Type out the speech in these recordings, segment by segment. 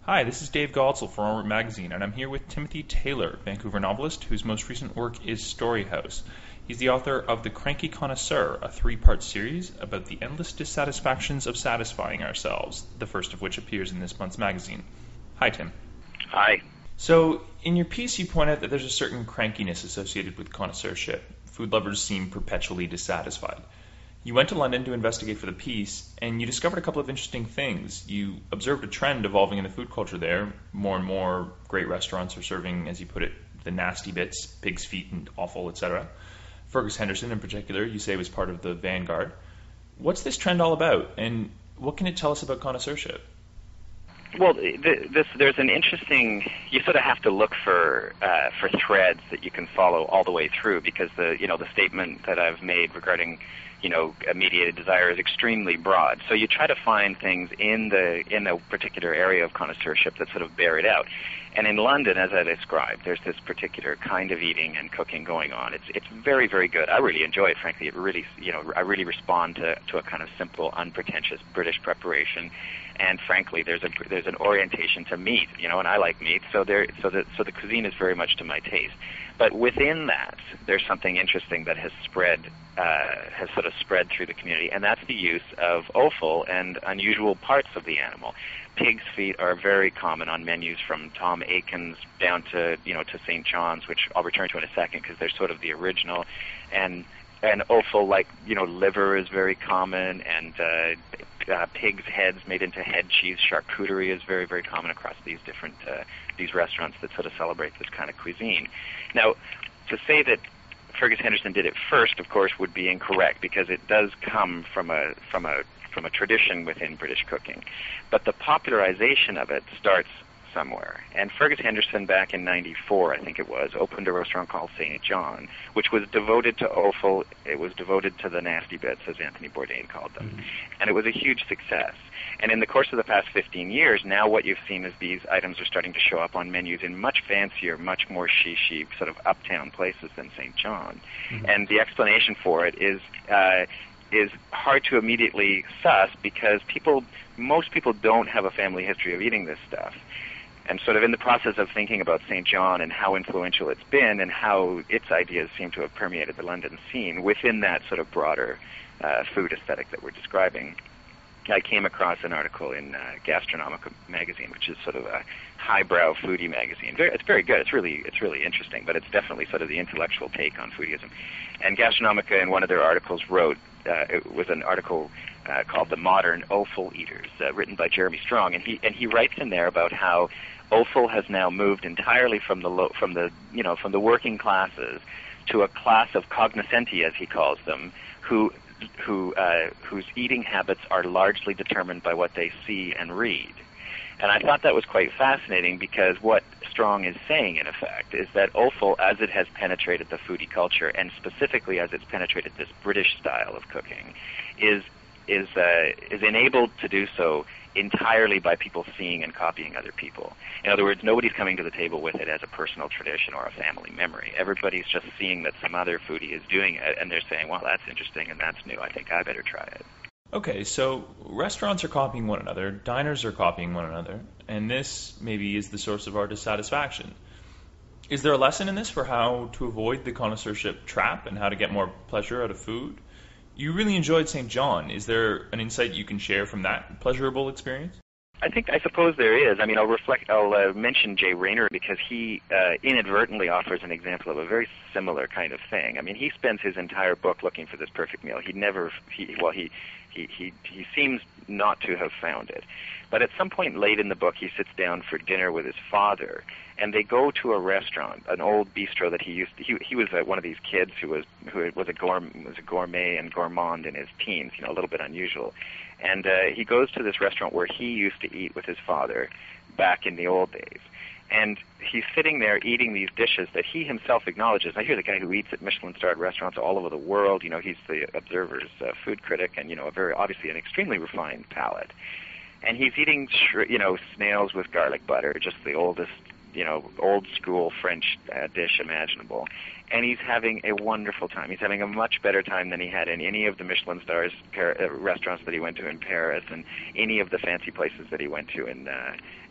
Hi, this is Dave Galtzel from Armor Magazine, and I'm here with Timothy Taylor, Vancouver novelist whose most recent work is Storyhouse. He's the author of The Cranky Connoisseur, a three-part series about the endless dissatisfactions of satisfying ourselves, the first of which appears in this month's magazine. Hi, Tim. Hi. So, in your piece, you point out that there's a certain crankiness associated with connoisseurship. Food lovers seem perpetually dissatisfied. You went to London to investigate for the piece, and you discovered a couple of interesting things. You observed a trend evolving in the food culture there. More and more great restaurants are serving, as you put it, the nasty bits, pig's feet and offal, etc. Fergus Henderson, in particular, you say was part of the vanguard. What's this trend all about, and what can it tell us about connoisseurship? Well, there's an interesting. You sort of have to look for threads that you can follow all the way through, because the statement that I've made regarding a mediated desire is extremely broad. So you try to find things in a particular area of connoisseurship that sort of bear it out. And in London, as I described, there's this particular kind of eating and cooking going on. It's very, very good. I really enjoy it, frankly. It really, I really respond to a kind of simple, unpretentious British preparation. And frankly, there's an orientation to meat, and I like meat, so the cuisine is very much to my taste. But within that, there's something interesting that has sort of spread through the community, and that's the use of offal and unusual parts of the animal. Pig's feet are very common on menus from Tom Aiken's down to to St. John's, which I'll return to in a second because they're sort of the original, and offal, like liver, is very common, and pig's heads made into head cheese charcuterie is very, very common across these different these restaurants that sort of celebrate this kind of cuisine. Now, to say that Fergus Henderson did it first, of course, would be incorrect, because it does come from a tradition within British cooking. But the popularization of it starts somewhere. And Fergus Henderson, back in '94, I think it was, opened a restaurant called St. John, which was devoted to offal. It was devoted to the nasty bits, as Anthony Bourdain called them. Mm-hmm. And it was a huge success. And in the course of the past 15 years, now what you've seen is these items are starting to show up on menus in much fancier, much more chic, sort of uptown places than St. John. Mm-hmm. And the explanation for it is hard to immediately suss, because most people don't have a family history of eating this stuff. And sort of in the process of thinking about St. John and how influential it's been and how its ideas seem to have permeated the London scene within that sort of broader food aesthetic that we're describing, I came across an article in Gastronomica magazine, which is sort of a highbrow foodie magazine. It's very good. It's really interesting, but it's definitely sort of the intellectual take on foodieism. And Gastronomica, in one of their articles, wrote, it was an article called "The Modern Offal Eaters," written by Jeremy Strong, and he writes in there about how offal has now moved entirely from the working classes to a class of cognoscenti, as he calls them, whose eating habits are largely determined by what they see and read. And I thought that was quite fascinating, because what Strong is saying, in effect, is that offal, as it has penetrated the foodie culture, and specifically as it's penetrated this British style of cooking, is enabled to do so entirely by people seeing and copying other people. In other words, nobody's coming to the table with it as a personal tradition or a family memory. Everybody's just seeing that some other foodie is doing it, and they're saying, well, that's interesting and that's new. I think I better try it. Okay, so restaurants are copying one another, diners are copying one another, and this maybe is the source of our dissatisfaction. Is there a lesson in this for how to avoid the connoisseurship trap and how to get more pleasure out of food? You really enjoyed St. John. Is there an insight you can share from that pleasurable experience? I suppose there is. I mean, I'll mention Jay Rayner, because he inadvertently offers an example of a very similar kind of thing. I mean, he spends his entire book looking for this perfect meal. He seems not to have found it. But at some point late in the book, he sits down for dinner with his father, and they go to a restaurant, an old bistro that he used to. He was one of these kids who was a gourmet and gourmand in his teens, a little bit unusual. And he goes to this restaurant where he used to eat with his father back in the old days. And he's sitting there eating these dishes that he himself acknowledges. Now, here's a guy who eats at Michelin-starred restaurants all over the world. He's the Observer's food critic, and obviously an extremely refined palate. And he's eating snails with garlic butter, just the oldest old school French dish imaginable. And he's having a wonderful time. He's having a much better time than he had in any of the Michelin stars restaurants that he went to in Paris, and any of the fancy places that he went to in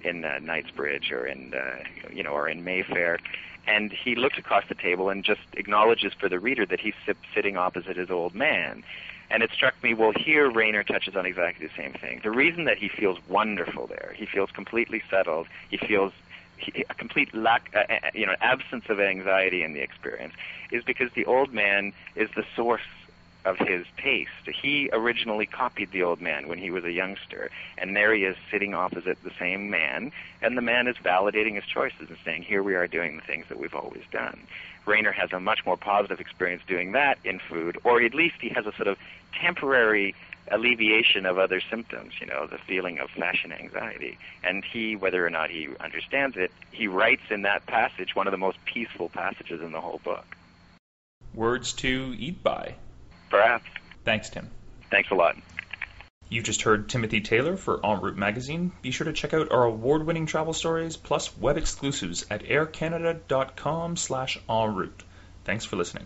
Knightsbridge or in Mayfair. And he looks across the table and just acknowledges for the reader that he's sitting opposite his old man. And it struck me, well, here Rayner touches on exactly the same thing. The reason that he feels wonderful there, he feels completely settled, he feels a complete absence of anxiety in the experience, is because the old man is the source of his taste. He originally copied the old man when he was a youngster, and there he is sitting opposite the same man, and the man is validating his choices and saying, here we are doing the things that we've always done. Rayner has a much more positive experience doing that in food, or at least he has a sort of temporary alleviation of other symptoms, the feeling of fashion anxiety. And he, whether or not he understands it, he writes in that passage one of the most peaceful passages in the whole book. Words to eat by. Perhaps. Thanks, Tim. Thanks a lot. You just heard Timothy Taylor for En Route magazine. Be sure to check out our award-winning travel stories plus web exclusives at aircanada.com/enroute. Thanks for listening.